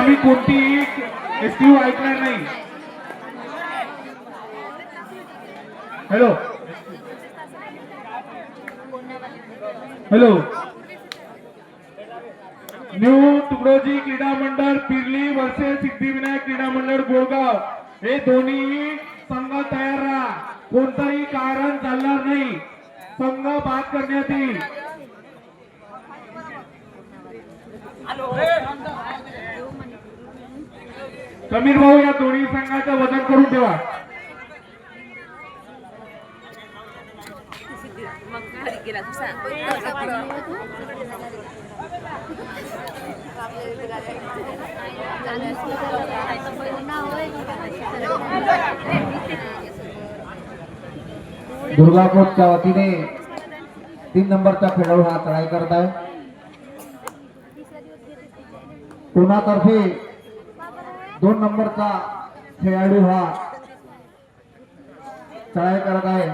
आम्ही कोणतीही एसटीयू ऐकणार नाही. Hello hello. न्यू तुकडोजी क्रीडा मंडळ पिर्ली वर्सेस सिद्धिविनायक क्रीडा मंडळ गोळगाव हे दोन्ही संघ तयार राहा. कोणताही कारण चालणार नाही. संघ बाद करण्यात येईल. समीर भाऊ या दोन्ही संघाचं वजन करून ठेवा. दुर्गापूरच्या वतीने 3 नंबरचा खेळाडू हा चढाई करत आहे. कोणातर्फे 2 नंबरचा खेळाडू हा चढाई करत आहे.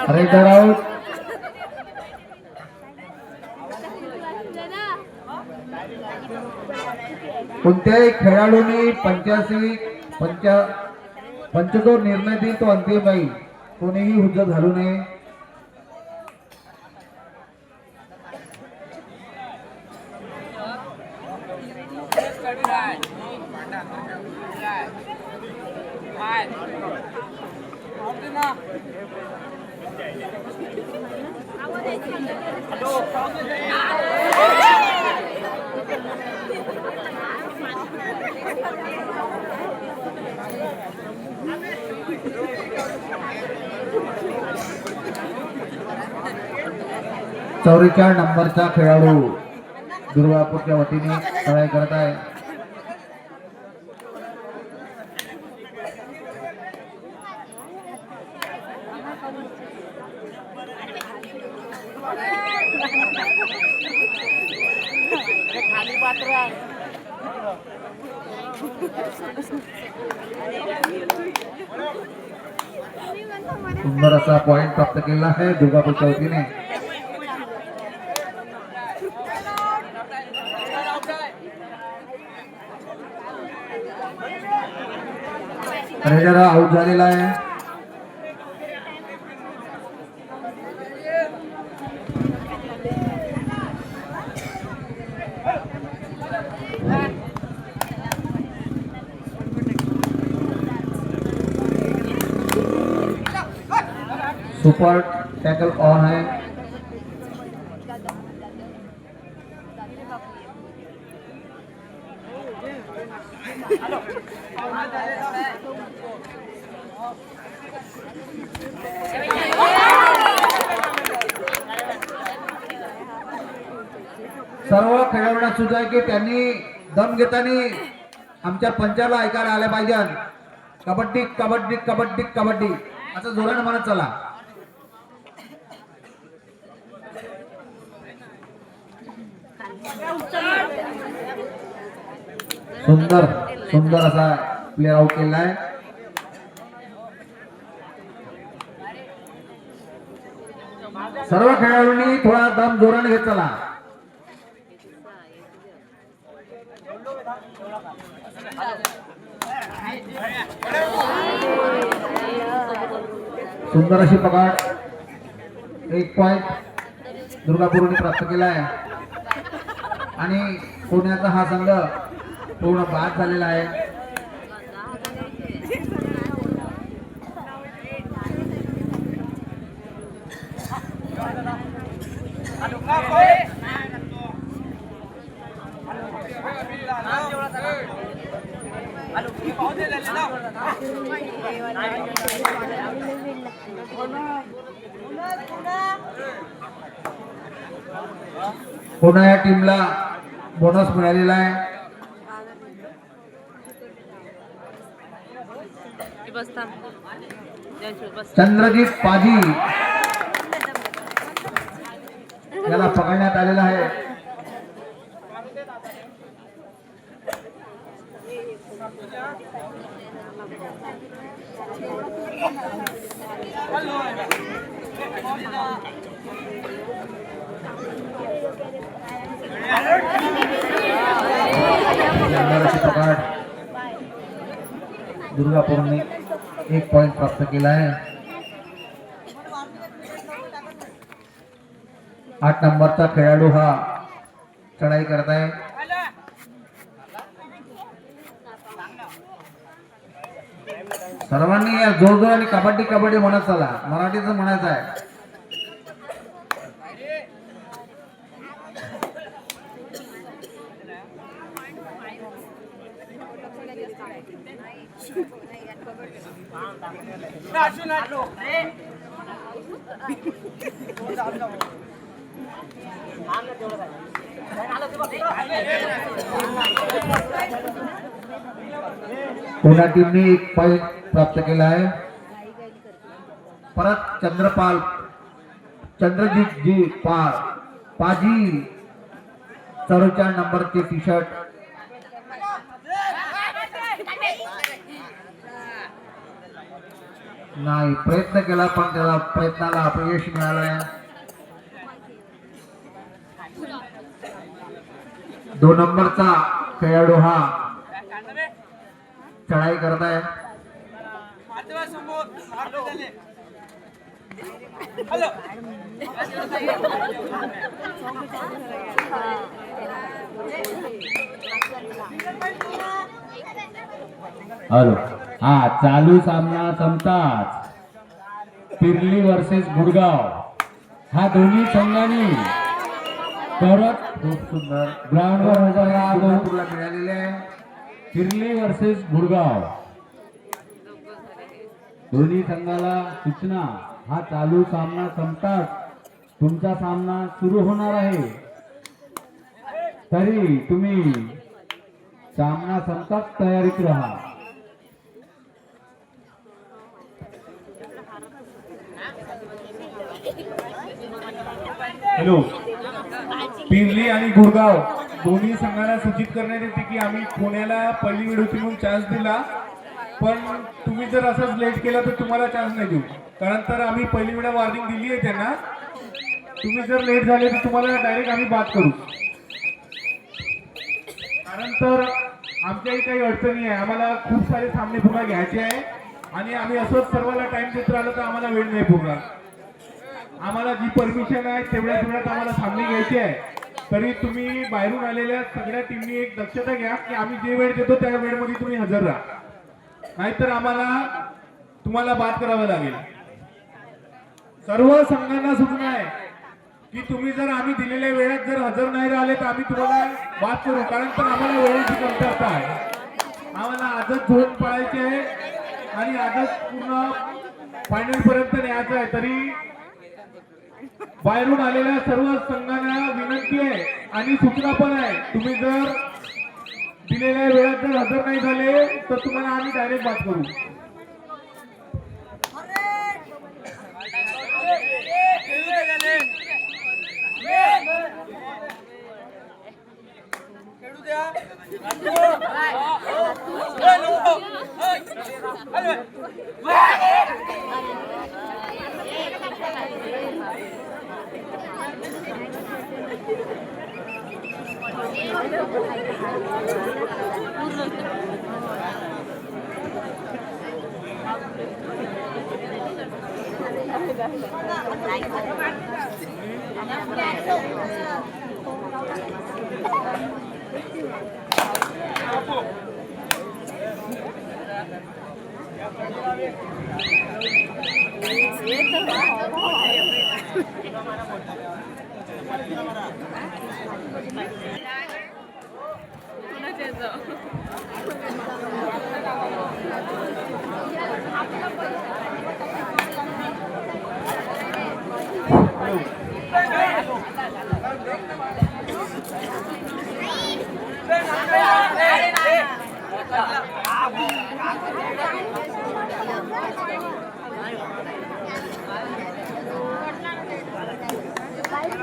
Raider out. कोणत्याही खेळाडूंनी 85 जो निर्णय देईल तो अंतिम राहील. कोणीही हुज्जत घालू नये. चौरेचाळ नंबरचा खेळाडू दुर्गापूरच्या वतीने चढाई करत आहे. सुंदर असा पॉइंट प्राप्त केला आहे दुर्गापूरच्या वतीने. रेडर आउट झालेला आहे. सुपर टैकल ऑन है. सर्व खेळाडूंना सुद्धा की त्यांनी दम घेताना आमच्या पंचाला ऐकायला आल्या पाहिजे. कबड्डी कबड्डी कबड्डी कबड्डी असं जोराने म्हणत चला. सुंदर सुंदर असा प्लेअर आउट केला आहे. सर्व खेळाडूंनी थोडा दम जोराने घेत चला. सुंदर अशी पकड. 1 पॉइंट दुर्गापूरने प्राप्त केला आहे आणि पुण्याचा हा संघ पूर्ण बाद झालेला आहे. पुन्हा या टीमला बोनस मिळालेला आहे. चंद्रजीत पाजी याला पकडण्यात आलेला आहे. पकड दुर्गापूरने 1 पॉइंट प्राप्त केला आहे. 8 नंबरचा खेळाडू हा चढाई करत आहे. सर्वांनी या जोरजोराने कबड्डी कबड्डी म्हणत चला, मराठीचं म्हणायचं आहे. पुन्हा टीमने 1 पॉइंट प्राप्त केला आहे. परत चंद्रजीत जी पाजी 44 नंबरचे टी शर्ट. नाही, प्रयत्न केला पण त्याला प्रयत्नाला अपयश मिळालंय. 2 नंबरचा खेळाडू हा चढाई करत आहे. हॅलो, हा चालू सामना संपताच पिरली वर्सेस गुडगाव हा दोन्ही संघांनी परत खूप सुंदर ग्राउंडवर दुर्गापूरला मिळालेले आहे. पिरली वर्सेस गुडगाव दोन्ही संघाला सूचना, हा चालू सामना संपताच तुमचा सामना सुरू होणार आहे. तरी तुम्ही सामना संपताच तयारीत राहा. हॅलो, पिरली आणि गुडगाव दोन्ही संघाला सूचित करण्यात येते की आम्ही पुण्याला पहिली वेळ होती म्हणून चान्स दिला, पण तुम्ही जर असंच लेट केला तर तुम्हाला चान्स नाही देऊ. कारण तर आम्ही पहिली वेळा वॉर्निंग दिली आहे त्यांना. तुम्ही जर लेट झाले तर तुम्हाला डायरेक्ट आम्ही बाद करू. कारण तर आमच्याही काही अडचणी आहे, आम्हाला खूप सारे सामने पुन्हा घ्यायचे आहे आणि आम्ही असंच सर्वांना टाइम देत राहिलं तर आम्हाला वेळ नाही पुरणार. आम्हाला जी परमिशन आहे तेवढ्याच वेळात आम्हाला सामने घ्यायचे आहे. तरी तुम्ही बाहेरून आलेल्या सगळ्या टीमनी एक दक्षता घ्या की आम्ही जे वेळ देतो त्या वेळेमध्ये तुम्ही हजर राहा, नाहीतर आम्हाला तुम्हाला बाद करावं लागेल. सर्व संघांना सूचना आहे की तुम्ही जर आम्ही दिलेल्या वेळात जर हजर नाही राहिले तर आम्ही तुम्हाला बाद करू. कारण तर आम्हाला वेळेची कमतरता आहे. आम्हाला आजच झोन पळायचे आहे आणि आजच पूर्ण फायनल पर्यंत न्यायचं आहे. तरी बाहेरून आलेल्या सर्व संघांना विनंती आहे आणि सूचना पण आहे, तुम्ही जर दिलेल्या वेळात जर हजर नाही झाले तर तुम्हाला आम्ही डायरेक्ट बाद करू. Like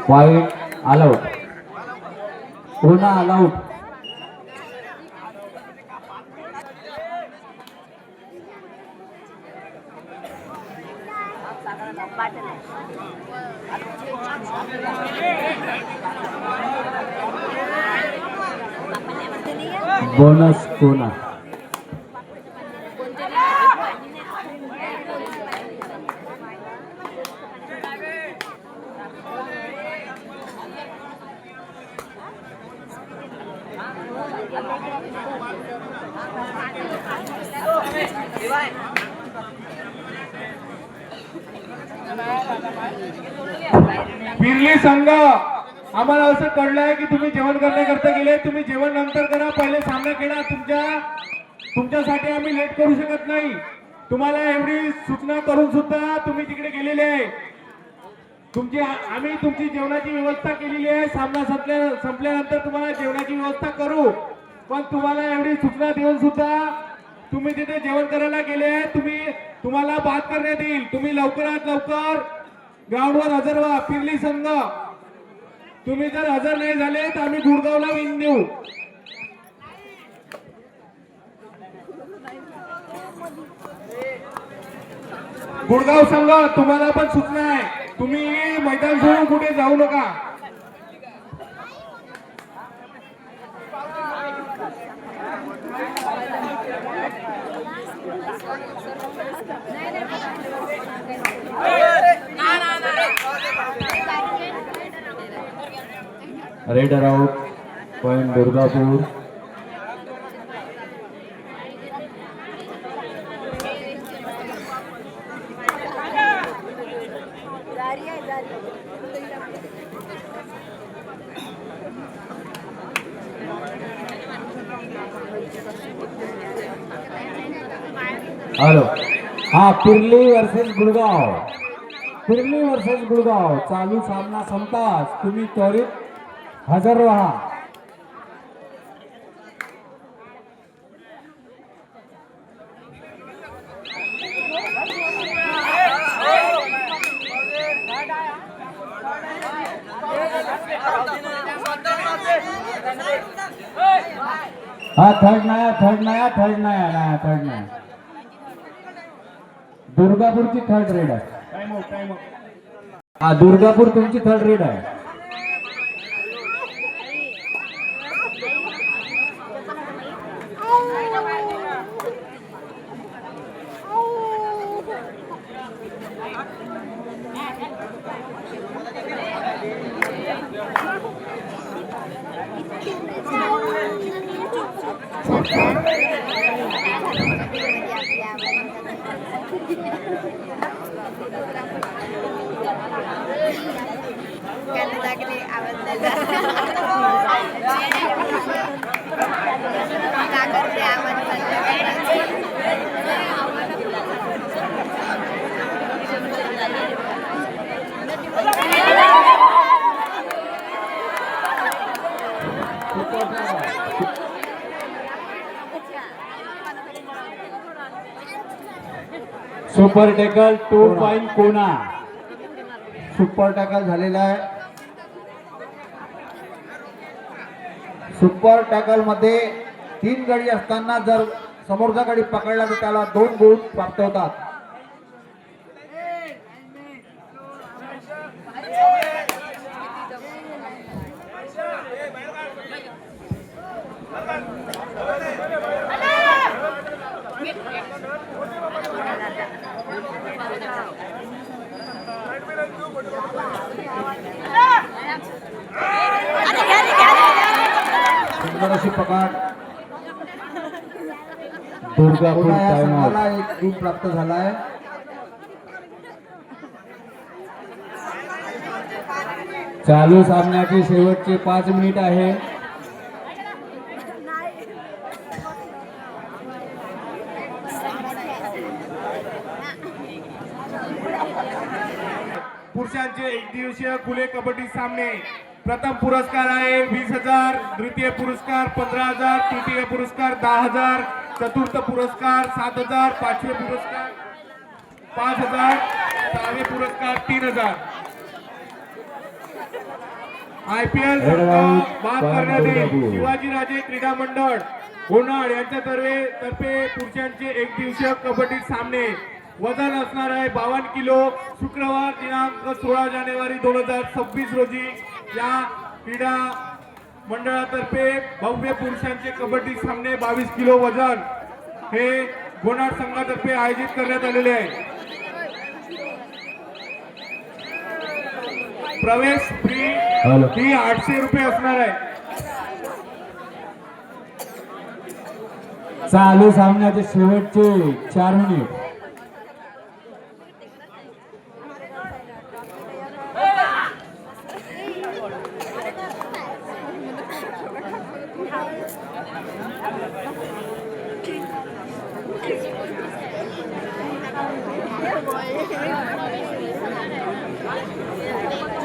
point all out. कोणा ऑल आउट. बोनस कोणा. पिरली संघ, आम्हाला असं कळलंय की तुम्ही जेवण करण्याकरता गेले. तुम्ही जेवण नंतर करा, पहिले सामना खेळा. तुमच्यासाठी आम्ही लेट करू शकत नाही. तुम्हाला एवढी सूचना करून सुद्धा तुम्ही तिकडे गेलेले आहे. आम्ही तुमची जेवणाची व्यवस्था केलेली आहे. सामना संपल्यानंतर तुम्हाला जेवणाची व्यवस्था करू, पण तुम्हाला एवढी सूचना देऊन सुद्धा तुम्ही तिथे जेवण करायला गेले. तुम्हाला बाद करण्यात येईल. तुम्ही लवकरात लवकर ग्राउंडवर हजर व्हा. पिरली संघ, तुम्ही जर हजर नाही झाले तर आम्ही गुडगावला विन देऊ. गुडगाव संघ, तुम्हाला पण सूचना आहे, तुम्ही मैदान सोडून कुठे जाऊ नका. Raider out. Point Durgapur. Hello. हा, पिरली वर्सेस गुडगाव. पिरली वर्सेस गुडगाव. चालू सामना संपताच तुम्ही त्वरित हजर रहा. हा, थर्ड नाही. दुर्गापूरची थर्ड रेड आहे. हा, दुर्गापूर तुमची थर्ड रेड आहे. सुपर टॅकल 2 पॉइंट कोणा. सुपर टॅकल झालेला आहे. सुपर टॅकल मध्ये 3 गडी असताना जर समोरचा गडी पकडला तर त्याला 2 गुण प्राप्त होतात. पकड. दुर्गापूर पुन्हा या टाइम आउट. संघाला एक गुण प्राप्त झालाय. चालू सामन्याचे शेवटचे 5 मिनिट आहे. पुरुषांचे एक दिवसीय खुले कबड्डी सामने. प्रथम पुरस्कार आहे 20,000, द्वितीय पुरस्कार 15,000, तृतीय पुरस्कार 10,000, चतुर्थ पुरस्कार 7,000, पाचवे पुरस्कार 5,000, सहावे पुरस्कार 3,000. IPL बाद करण्यात येईल. शिवाजीराजे क्रीडा मंडळ होणार यांच्यातर्फे पुरुषांचे एक दिवसीय कबड्डी सामने. वजन असणार आहे 52 किलो. शुक्रवार दिनांक 16 जानेवारी 2026 रोजी या क्रीडा मंडळातर्फे भव्य पुरुषांचे कबड्डी सामने 22 किलो वजन हे गोनाड संघातर्फे आयोजित करण्यात आलेले आहे. प्रवेश फी 800 रुपये असणार आहे. चालू सामन्याचे शेवटचे 4 मिनिट.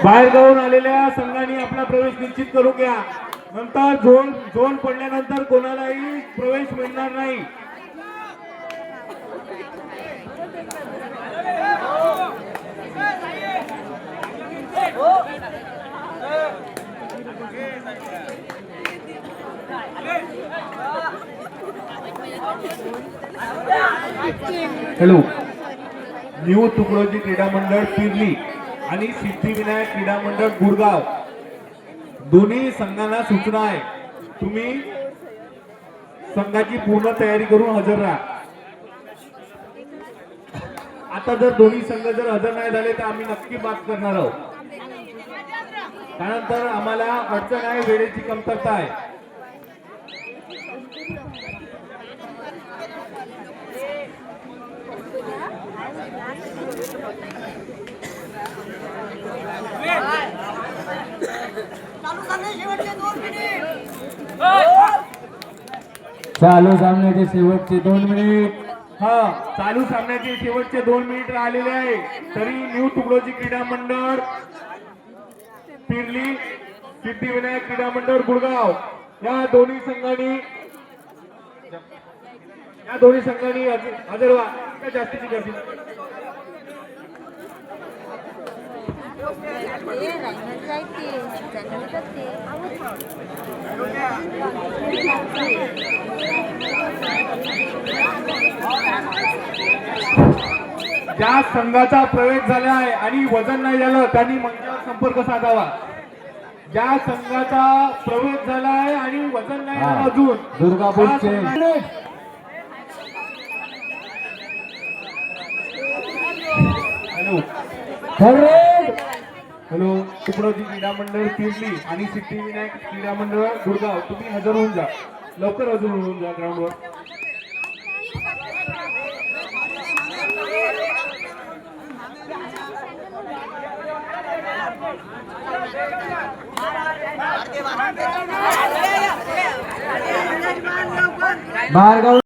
बाहेर जाऊन आलेल्या संघांनी आपला प्रवेश निश्चित करून घ्या. नंतर झोन पडल्यानंतर कोणालाही प्रवेश मिळणार नाही. हॅलो. न्यू तुकडोजी क्रीडा मंडळ पिरली आणि सिद्धिविनायक क्रीडा मंडळ गुरगाव दोन्ही संघांना सूचना आहे, तुम्ही संघाची पूर्ण तयारी करून हजर राहा. आता जर दोन्ही संघ जर हजर नाही झाले तर आम्ही नक्की बात करणार आहोत. त्यानंतर आम्हाला अडचण आहे, वेळेची कमतरता आहे. चालू सामन्याचे शेवटचे 2 मिनिट. चालू सामन्याचे शेवटचे 2 मिनिट राहिलेले आहे. तरी न्यू तुकडोजी क्रीडा मंडळ पिरली, सिद्धिविनायक क्रीडा मंडळ गुरगाव या दोन्ही संघांनी हजर व्हा. काय जास्तीची गर्दी ज्या संघाचा प्रवेश झाला आहे आणि वजन नाही झालं त्यांनी मंचावर संपर्क साधावा. ज्या संघाचा प्रवेश झाला आहे आणि वजन नाही झालं अजून दुर्गापूरचे हॅलो तुकडोजी क्रीडा मंडळ पिरली आणि सिद्धिविनायक क्रीडा मंडळ गुरगाव तुम्ही हजर होऊन जा, लवकर हजर होऊन जा ग्राउंडवर. बाहेर